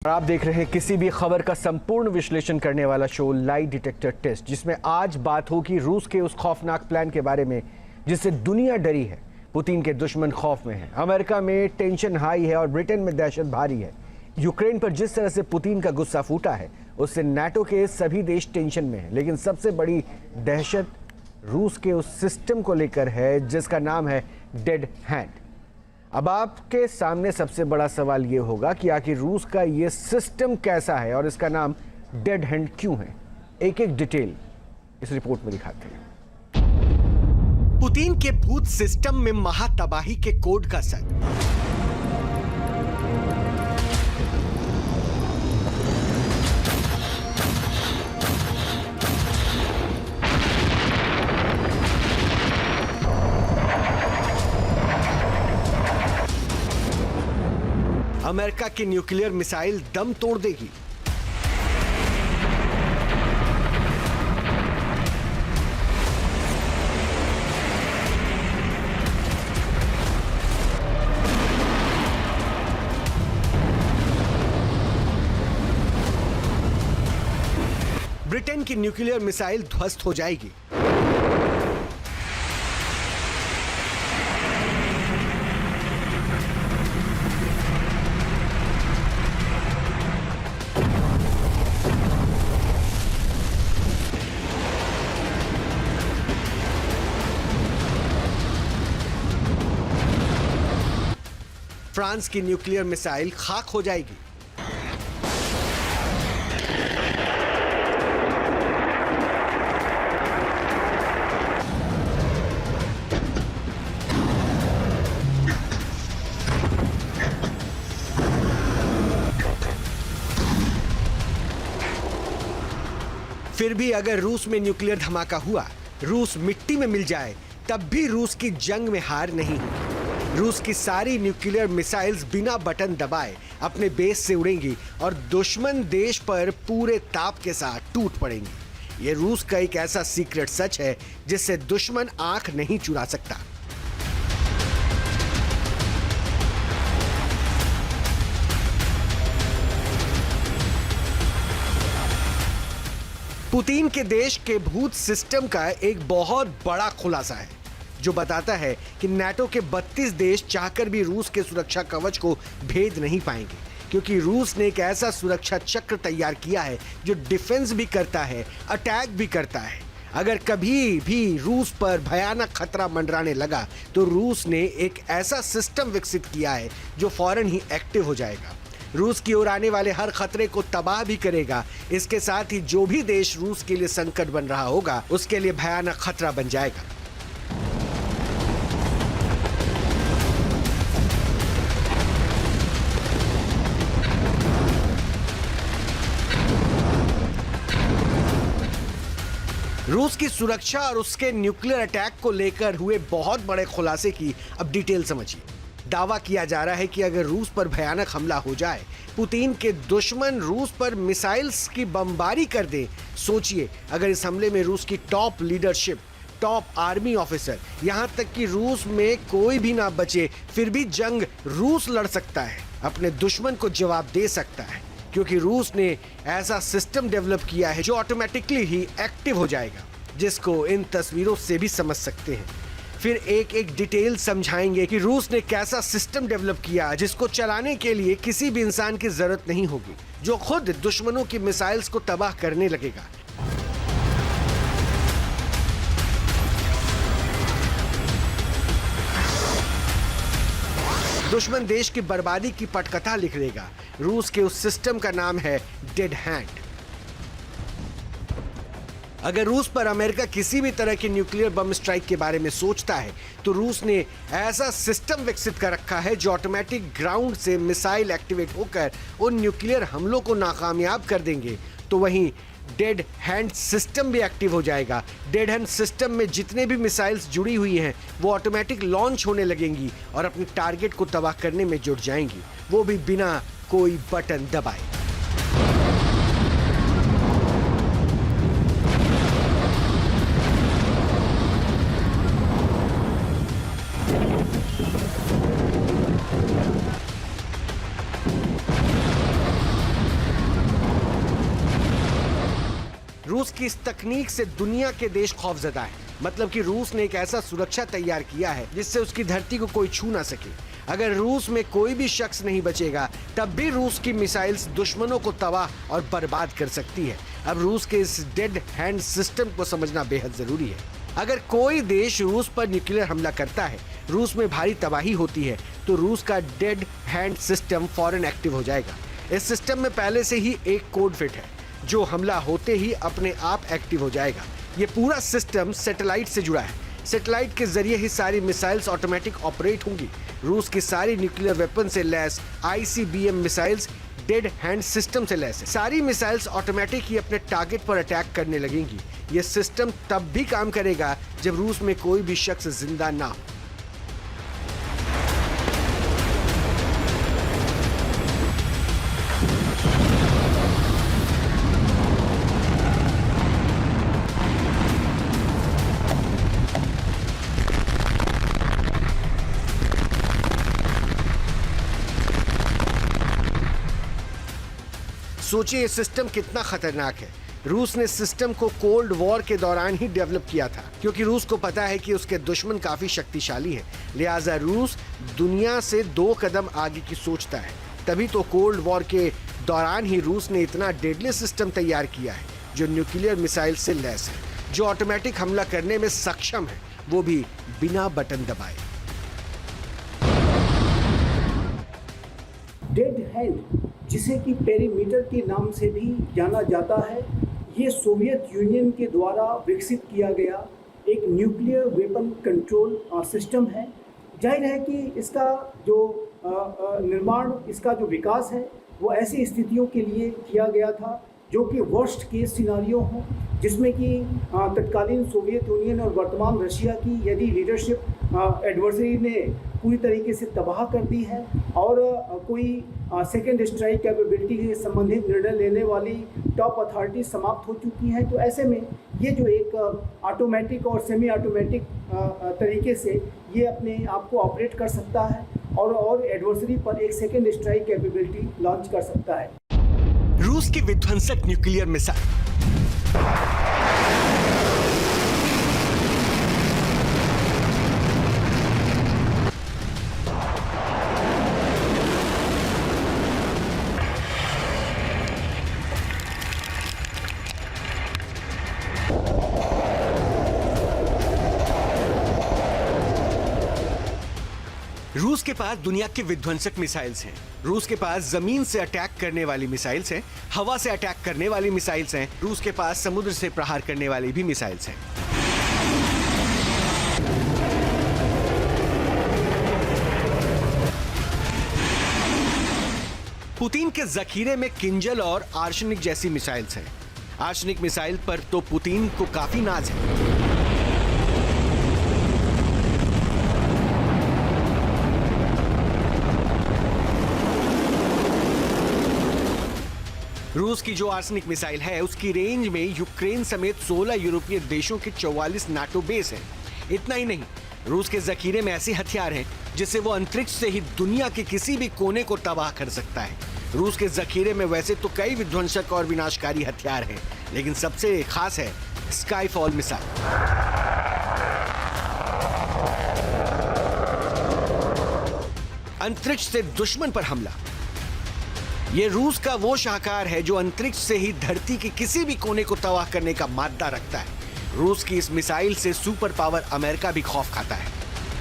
आप देख रहे हैं किसी भी खबर का संपूर्ण विश्लेषण करने वाला शो लाई डिटेक्टर टेस्ट, जिसमें आज बात होगी रूस के उस खौफनाक प्लान के बारे में जिससे दुनिया डरी है। पुतिन के दुश्मन खौफ में हैं, अमेरिका में टेंशन हाई है और ब्रिटेन में दहशत भारी है। यूक्रेन पर जिस तरह से पुतिन का गुस्सा फूटा है उससे नाटो के सभी देश टेंशन में हैं, लेकिन सबसे बड़ी दहशत रूस के उस सिस्टम को लेकर है जिसका नाम है डेड हैंड। अब आपके सामने सबसे बड़ा सवाल यह होगा कि आखिर रूस का यह सिस्टम कैसा है और इसका नाम डेड हैंड क्यों है। एक एक डिटेल इस रिपोर्ट में दिखाते हैं। पुतिन के भूत सिस्टम में महातबाही के कोड का सर। अमेरिका की न्यूक्लियर मिसाइल दम तोड़ देगी। ब्रिटेन की न्यूक्लियर मिसाइल ध्वस्त हो जाएगी। फ्रांस की न्यूक्लियर मिसाइल खाक हो जाएगी। फिर भी अगर रूस में न्यूक्लियर धमाका हुआ, रूस मिट्टी में मिल जाए, तब भी रूस की जंग में हार नहीं होगी। रूस की सारी न्यूक्लियर मिसाइल्स बिना बटन दबाए अपने बेस से उड़ेंगी और दुश्मन देश पर पूरे ताप के साथ टूट पड़ेंगी। यह रूस का एक ऐसा सीक्रेट सच है जिससे दुश्मन आंख नहीं चुरा सकता। पुतिन के देश के भूत सिस्टम का एक बहुत बड़ा खुलासा है जो बताता है कि नाटो के 32 देश चाहकर भी रूस के सुरक्षा कवच को भेद नहीं पाएंगे, क्योंकि रूस ने एक ऐसा सुरक्षा चक्र तैयार किया है जो डिफेंस भी करता है, अटैक भी करता है। अगर कभी भी रूस पर भयानक खतरा मंडराने लगा तो रूस ने एक ऐसा सिस्टम विकसित किया है जो फौरन ही एक्टिव हो जाएगा। रूस की ओर आने वाले हर खतरे को तबाह भी करेगा। इसके साथ ही जो भी देश रूस के लिए संकट बन रहा होगा उसके लिए भयानक खतरा बन जाएगा। रूस की सुरक्षा और उसके न्यूक्लियर अटैक को लेकर हुए बहुत बड़े खुलासे की अब डिटेल समझिए। दावा किया जा रहा है कि अगर रूस पर भयानक हमला हो जाए, पुतिन के दुश्मन रूस पर मिसाइल्स की बमबारी कर दें। सोचिए, अगर इस हमले में रूस की top leadership, top army officer, यहां तक कि रूस में कोई भी ना बचे, फिर भी जंग रूस लड़ सकता है, अपने दुश्मन को जवाब दे सकता है, क्योंकि रूस ने ऐसा सिस्टम डेवलप किया है जो ऑटोमेटिकली ही एक्टिव हो जाएगा, जिसको इन तस्वीरों से भी समझ सकते हैं। फिर एक एक डिटेल समझाएंगे कि रूस ने कैसा सिस्टम डेवलप किया जिसको चलाने के लिए किसी भी इंसान की जरूरत नहीं होगी, जो खुद दुश्मनों की मिसाइल्स को तबाह करने लगेगा। दुश्मन देश की बर्बादी की पटकथा लिख देगा। रूस के उस सिस्टम का नाम है डेड हैंड। अगर रूस पर अमेरिका किसी भी तरह की न्यूक्लियर बम स्ट्राइक के बारे में सोचता है तो रूस ने ऐसा सिस्टम विकसित कर रखा है जो ऑटोमेटिक ग्राउंड से मिसाइल एक्टिवेट होकर उन न्यूक्लियर हमलों को नाकामयाब कर देंगे। तो वहीं डेड हैंड सिस्टम भी एक्टिव हो जाएगा। डेड हैंड सिस्टम में जितने भी मिसाइल्स जुड़ी हुई हैं वो ऑटोमेटिक लॉन्च होने लगेंगी और अपने टारगेट को तबाह करने में जुट जाएंगी, वो भी बिना कोई बटन दबाए। रूस की इस तकनीक से दुनिया के देश खौफजदा है। मतलब कि रूस ने एक ऐसा सुरक्षा तैयार किया है जिससे उसकी धरती को कोई छू ना सके। अगर रूस में कोई भी शख्स नहीं बचेगा तब भी रूस की मिसाइल्स दुश्मनों को तबाह और बर्बाद कर सकती है। अब रूस के इस डेड हैंड सिस्टम को समझना बेहद जरूरी है। अगर कोई देश रूस पर न्यूक्लियर हमला करता है, रूस में भारी तबाही होती है, तो रूस का डेड हैंड सिस्टम फौरन एक्टिव हो जाएगा। इस सिस्टम में पहले से ही एक कोड फिट है जो हमला होते ही अपने आप एक्टिव हो जाएगा। ये पूरा सिस्टम सैटेलाइट से जुड़ा है। सैटेलाइट के जरिए ही सारी मिसाइल्स ऑटोमेटिक ऑपरेट होंगी। रूस की सारी न्यूक्लियर वेपन से lace ICBM missiles dead hand system से लैस है। सारी मिसाइल्स ऑटोमेटिक ही अपने टारगेट पर अटैक करने लगेंगी। ये सिस्टम तब भी काम करेगा जब रूस में कोई भी शख्स जिंदा ना हो। सोचिए ये सिस्टम कितना खतरनाक है। रूस ने सिस्टम को कोल्ड वॉर के दौरान ही डेवलप किया था, क्योंकि रूस को पता है कि उसके दुश्मन काफी शक्तिशाली है। लिहाजा रूस दुनिया से 2 कदम आगे की सोचता है। तभी तो कोल्ड वॉर के दौरान ही रूस ने इतना डेडली सिस्टम तैयार किया है जो न्यूक्लियर मिसाइल से लैस है, जो ऑटोमेटिक हमला करने में सक्षम है, वो भी बिना बटन दबाए। डेड हैंड, जिसे कि पेरीमीटर के नाम से भी जाना जाता है, ये सोवियत यूनियन के द्वारा विकसित किया गया एक न्यूक्लियर वेपन कंट्रोल सिस्टम है। जाहिर है कि इसका जो निर्माण, इसका जो विकास है वो ऐसी स्थितियों के लिए किया गया था जो कि वर्स्ट केस सिनारियो हो, जिसमें कि तत्कालीन सोवियत यूनियन और वर्तमान रशिया की यदि लीडरशिप एडवर्सरी ने पूरी तरीके से तबाह कर दी है और कोई सेकेंड स्ट्राइक कैपेबिलिटी से संबंधित निर्णय लेने वाली टॉप अथॉरिटी समाप्त हो चुकी हैं, तो ऐसे में ये जो एक ऑटोमेटिक और सेमी ऑटोमेटिक तरीके से ये अपने आप को ऑपरेट कर सकता है और एडवर्सरी पर एक सेकेंड स्ट्राइक कैपेबिलिटी लॉन्च कर सकता है। रूस की विध्वंसक न्यूक्लियर मिसाइल रूस के पास दुनिया के विध्वंसक मिसाइल्स हैं। रूस के पास जमीन से अटैक करने वाली मिसाइल्स हैं, हवा से अटैक करने वाली मिसाइल्स हैं, रूस के पास समुद्र से प्रहार करने वाली भी मिसाइल्स हैं। पुतिन के जखीरे में किंजल और आर्सेनिक जैसी मिसाइल्स हैं। आर्सेनिक मिसाइल पर तो पुतिन को काफी नाज है। रूस की जो आर्सेनिक मिसाइल है उसकी रेंज में यूक्रेन समेत 16 यूरोपीय देशों के 44 नाटो बेस हैं। इतना ही नहीं, रूस के जखीरे में ऐसे हथियार हैं जिससे वो अंतरिक्ष से ही दुनिया के किसी भी कोने को तबाह कर सकता है। रूस के जखीरे में वैसे तो कई विध्वंसक और विनाशकारी हथियार हैं, लेकिन सबसे खास है स्काईफॉल मिसाइल। अंतरिक्ष से दुश्मन पर हमला। ये रूस का वो शाहकार है जो अंतरिक्ष से ही धरती के किसी भी कोने को तबाह करने का मादा रखता है। रूस की इस मिसाइल से सुपर पावर अमेरिका भी खौफ खाता है।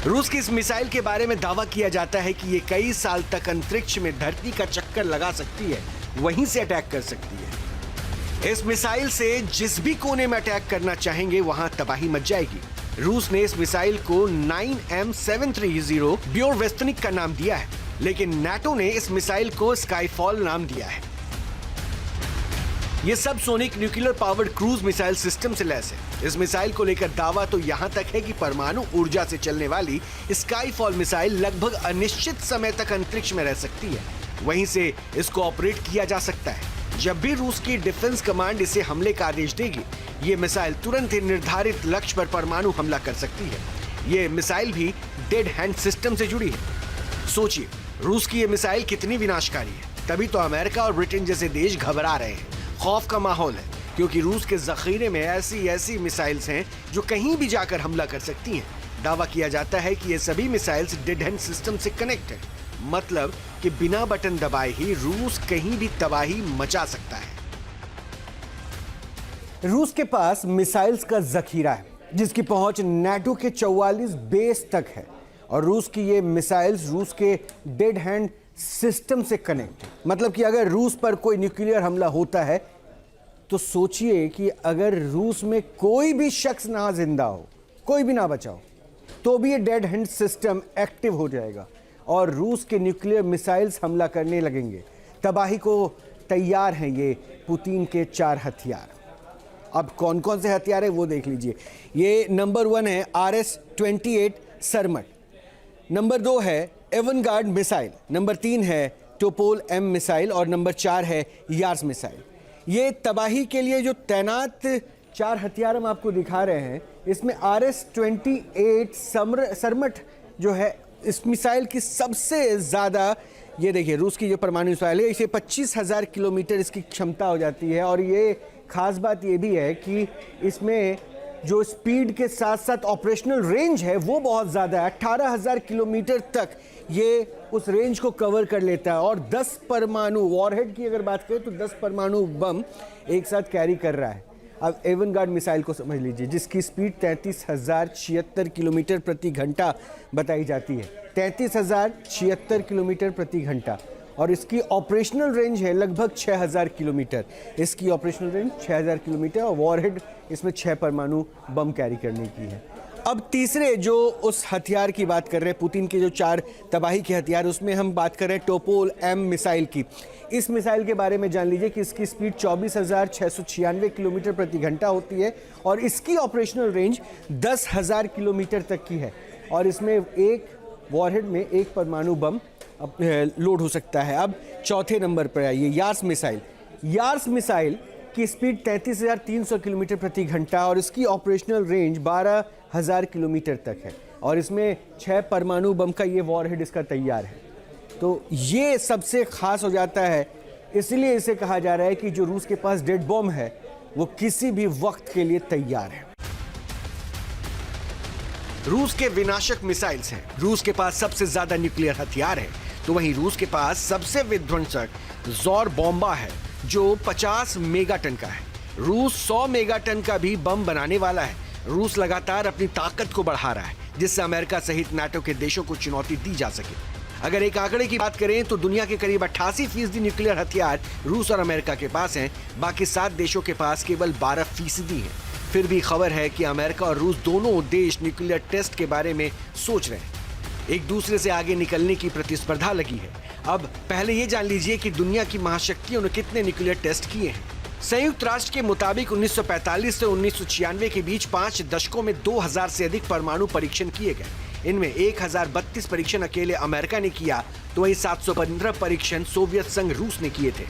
रूस की इस मिसाइल के बारे में दावा किया जाता है कि ये कई साल तक अंतरिक्ष में धरती का चक्कर लगा सकती है, वहीं से अटैक कर सकती है। इस मिसाइल से जिस भी कोने में अटैक करना चाहेंगे वहां तबाही मच जाएगी। रूस ने इस मिसाइल को 9M730 ब्योरवेस्टनिक का नाम दिया है, लेकिन नाटो ने इस मिसाइल को स्काईफॉल नाम दिया है। यह सब sonic nuclear powered cruise missile system से लैस है। इस मिसाइल को लेकर दावा तो यहां तक है कि परमाणु ऊर्जा से चलने वाली स्काईफॉल मिसाइल लगभग अनिश्चित समय तक अंतरिक्ष में रह सकती है, वहीं से इसको ऑपरेट किया जा सकता है। जब भी रूस की डिफेंस कमांड इसे हमले का आदेश देगी, ये मिसाइल तुरंत ही निर्धारित लक्ष्य पर परमाणु हमला कर सकती है। ये मिसाइल भी डेड हैंड सिस्टम से जुड़ी है। सोचिए रूस की ये मिसाइल कितनी विनाशकारी है। तभी तो अमेरिका और ब्रिटेन जैसे देश घबरा रहे हैं। खौफ का माहौल है। क्योंकि रूस के जखीरे में ऐसी ऐसी मिसाइल्स हैं जो कहीं भी जाकर हमला कर सकती हैं। दावा किया जाता है कि ये सभी मिसाइल्स डेड हैंड सिस्टम से कनेक्ट है, मतलब कि बिना बटन दबाए ही रूस कहीं भी तबाही मचा सकता है। रूस के पास मिसाइल्स का जखीरा है जिसकी पहुंच नाटो के 44 बेस तक है और रूस की ये मिसाइल्स रूस के डेड हैंड सिस्टम से कनेक्ट है। मतलब कि अगर रूस पर कोई न्यूक्लियर हमला होता है तो सोचिए कि अगर रूस में कोई भी शख्स ना जिंदा हो, कोई भी ना बचा हो, तो भी ये डेड हैंड सिस्टम एक्टिव हो जाएगा और रूस के न्यूक्लियर मिसाइल्स हमला करने लगेंगे। तबाही को तैयार हैं ये पुतिन के 4 हथियार। अब कौन कौन से हथियार है वो देख लीजिए। ये नंबर 1 है RS-28 सरमट, नंबर 2 है एवनगार्ड मिसाइल, नंबर 3 है टोपोल M मिसाइल और नंबर 4 है यार्स मिसाइल। ये तबाही के लिए जो तैनात 4 हथियार हम आपको दिखा रहे हैं, इसमें RS-28 सरमट जो है इस मिसाइल की सबसे ज़्यादा, ये देखिए रूस की जो परमाणु मिसाइल है इसे 25,000 किलोमीटर इसकी क्षमता हो जाती है। और ये खास बात ये भी है कि इसमें जो स्पीड के साथ साथ ऑपरेशनल रेंज है वो बहुत ज़्यादा है। 18,000 किलोमीटर तक ये उस रेंज को कवर कर लेता है और 10 परमाणु वॉरहेड की अगर बात करें तो 10 परमाणु बम एक साथ कैरी कर रहा है। अब एवनगार्ड मिसाइल को समझ लीजिए जिसकी स्पीड 33,076 किलोमीटर प्रति घंटा बताई जाती है। 33,076 किलोमीटर प्रति घंटा और इसकी ऑपरेशनल रेंज है लगभग 6,000 किलोमीटर। इसकी ऑपरेशनल रेंज 6,000 किलोमीटर और वॉरहेड इसमें 6 परमाणु बम कैरी करने की है। अब तीसरे जो उस हथियार की बात कर रहे हैं, पुतिन के जो 4 तबाही के हथियार, उसमें हम बात कर रहे हैं टोपोल M मिसाइल की। इस मिसाइल के बारे में जान लीजिए कि इसकी स्पीड 24,696 किलोमीटर प्रति घंटा होती है और इसकी ऑपरेशनल रेंज 10,000 किलोमीटर तक की है और इसमें एक वॉरहेड में 1 परमाणु बम लोड हो सकता है। अब चौथे नंबर पर आइए यार्स मिसाइल। यार्स मिसाइल की स्पीड 33,300 किलोमीटर प्रति घंटा और इसकी ऑपरेशनल रेंज 12,000 किलोमीटर तक है और इसमें 6 परमाणु बम का ये वॉरहेड इसका तैयार है। तो ये सबसे खास हो जाता है, इसलिए इसे कहा जा रहा है कि जो रूस के पास डेड बॉम्ब है वो किसी भी वक्त के लिए तैयार है। रूस के विनाशक मिसाइल्स हैं। रूस के पास सबसे ज्यादा न्यूक्लियर हथियार है, तो वहीं रूस के पास सबसे विध्वंसक ज़ोर बॉम्बा है जो 50 मेगाटन का है। रूस 100 मेगाटन का भी बम बनाने वाला है। रूस लगातार अपनी ताकत को बढ़ा रहा है जिससे अमेरिका सहित नाटो के देशों को चुनौती दी जा सके। अगर एक आंकड़े की बात करें तो दुनिया के करीब 88% न्यूक्लियर हथियार रूस और अमेरिका के पास हैं, बाकी 7 देशों के पास केवल 12% हैं। फिर भी खबर है कि अमेरिका और रूस दोनों देश न्यूक्लियर टेस्ट के बारे में सोच रहे हैं। एक दूसरे से आगे निकलने की प्रतिस्पर्धा लगी है। अब पहले ये जान लीजिए कि दुनिया की महाशक्तियों ने कितने न्यूक्लियर टेस्ट किए हैं। संयुक्त राष्ट्र के मुताबिक 1945 से 1996 के बीच 5 दशकों में 2000 से अधिक परमाणु परीक्षण किए गए। इनमें 1032 परीक्षण अकेले अमेरिका ने किया, तो वही 715 परीक्षण सोवियत संघ रूस ने किए थे।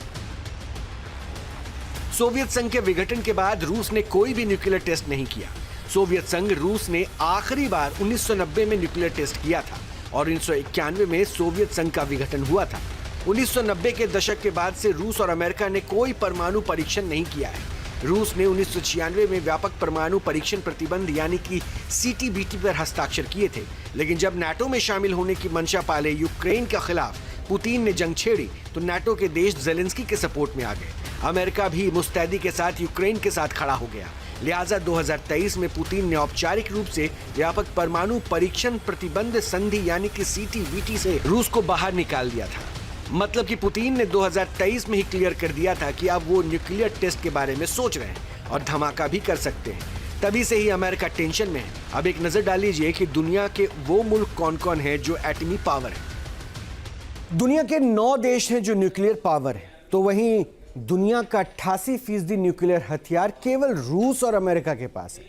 सोवियत संघ के विघटन के बाद रूस ने कोई भी न्यूक्लियर टेस्ट नहीं किया। सोवियत संघ रूस ने आखिरी बार 1990 में न्यूक्लियर टेस्ट किया था और 1991 में सोवियत संघ का विघटन हुआ था। 1990 के दशक के बाद से रूस और अमेरिका ने कोई परमाणु परीक्षण नहीं किया है। रूस ने 1996 में व्यापक परमाणु परीक्षण प्रतिबंध यानी कि CTBT पर हस्ताक्षर किए थे, लेकिन जब नाटो में शामिल होने की मंशा पाले यूक्रेन के खिलाफ पुतिन ने जंग छेड़ी तो नाटो के देश जेलेंस्की के सपोर्ट में आ गए। अमेरिका भी मुस्तैदी के साथ यूक्रेन के साथ खड़ा हो गया। लिहाजा 2023 में पुतिन ने औपचारिक रूप से व्यापक परमाणु परीक्षण प्रतिबंध संधि यानी कि CTBT से रूस को बाहर निकाल दिया था। मतलब कि पुतिन ने 2023 में ही क्लियर कर दिया था कि अब वो न्यूक्लियर टेस्ट के बारे में सोच रहे हैं और धमाका भी कर सकते हैं। तभी से ही अमेरिका टेंशन में है। अब एक नजर डाल लीजिए कि दुनिया के वो मुल्क कौन कौन है जो एटमी पावर है। दुनिया के 9 देश हैं जो न्यूक्लियर पावर है, तो वहीं दुनिया का 88% न्यूक्लियर हथियार केवल रूस और अमेरिका के पास है।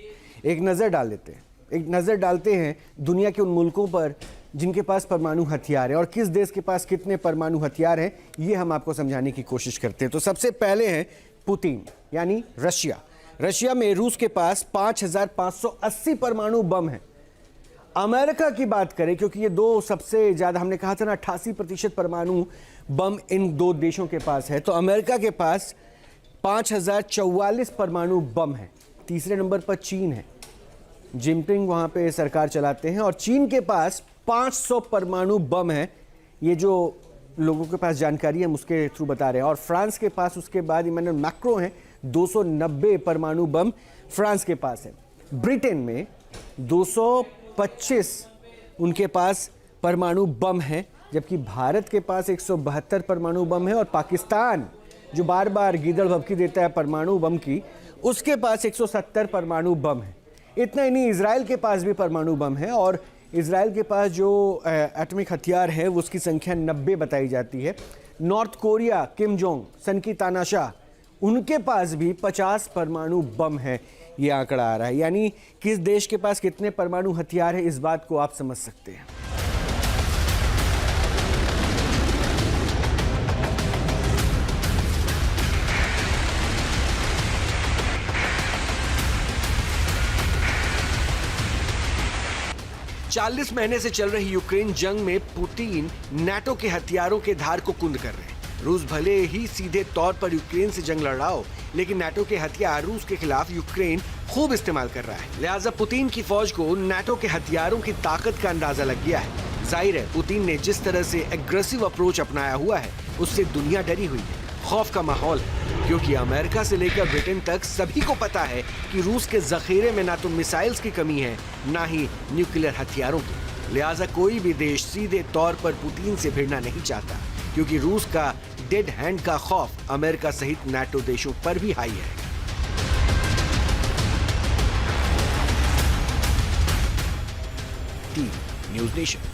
एक नज़र डालते हैं दुनिया के उन मुल्कों पर जिनके पास परमाणु हथियार है और किस देश के पास कितने परमाणु हथियार हैं, ये हम आपको समझाने की कोशिश करते हैं। तो सबसे पहले हैं पुतिन यानी रशिया। रशिया में रूस के पास 5,580 परमाणु बम हैं। अमेरिका की बात करें, क्योंकि ये दो सबसे ज़्यादा, हमने कहा था ना 88% परमाणु बम इन 2 देशों के पास है, तो अमेरिका के पास 5044 परमाणु बम है। तीसरे नंबर पर चीन है। जिनपिंग वहां पे सरकार चलाते हैं और चीन के पास 500 परमाणु बम है। ये जो लोगों के पास जानकारी है हम उसके थ्रू बता रहे हैं। और फ्रांस के पास उसके बाद इमैनुअल मैक्रों हैं, 290 परमाणु बम फ्रांस के पास है। ब्रिटेन में 225 उनके पास परमाणु बम है, जबकि भारत के पास 172 परमाणु बम है। और पाकिस्तान जो बार बार गीदड़ भभकी देता है परमाणु बम की, उसके पास 170 परमाणु बम है। इतना ही नहीं, इजराइल के पास भी परमाणु बम है और इजराइल के पास जो एटॉमिक हथियार है वो उसकी संख्या 90 बताई जाती है। नॉर्थ कोरिया, किम जोंग, सन की तानाशाह, उनके पास भी 50 परमाणु बम है। ये आंकड़ा आ रहा है, यानी किस देश के पास कितने परमाणु हथियार है इस बात को आप समझ सकते हैं। चालीस महीने से चल रही यूक्रेन जंग में पुतिन नाटो के हथियारों के धार को कुंद कर रहे हैं। रूस भले ही सीधे तौर पर यूक्रेन से जंग लड़ रहा हो, लेकिन नाटो के हथियार रूस के खिलाफ यूक्रेन खूब इस्तेमाल कर रहा है। लिहाजा पुतिन की फौज को नाटो के हथियारों की ताकत का अंदाजा लग गया है। जाहिर है, पुतिन ने जिस तरह से एग्रेसिव अप्रोच अपनाया हुआ है उससे दुनिया डरी हुई है। खौफ का माहौल है, क्योंकि अमेरिका से लेकर ब्रिटेन तक सभी को पता है कि रूस के जखीरे में ना तो मिसाइल्स की कमी है, ना ही न्यूक्लियर हथियारों की। लिहाजा कोई भी देश सीधे तौर पर पुतिन से भिड़ना नहीं चाहता, क्योंकि रूस का डेड हैंड का खौफ अमेरिका सहित नाटो देशों पर भी हाई है। News nation.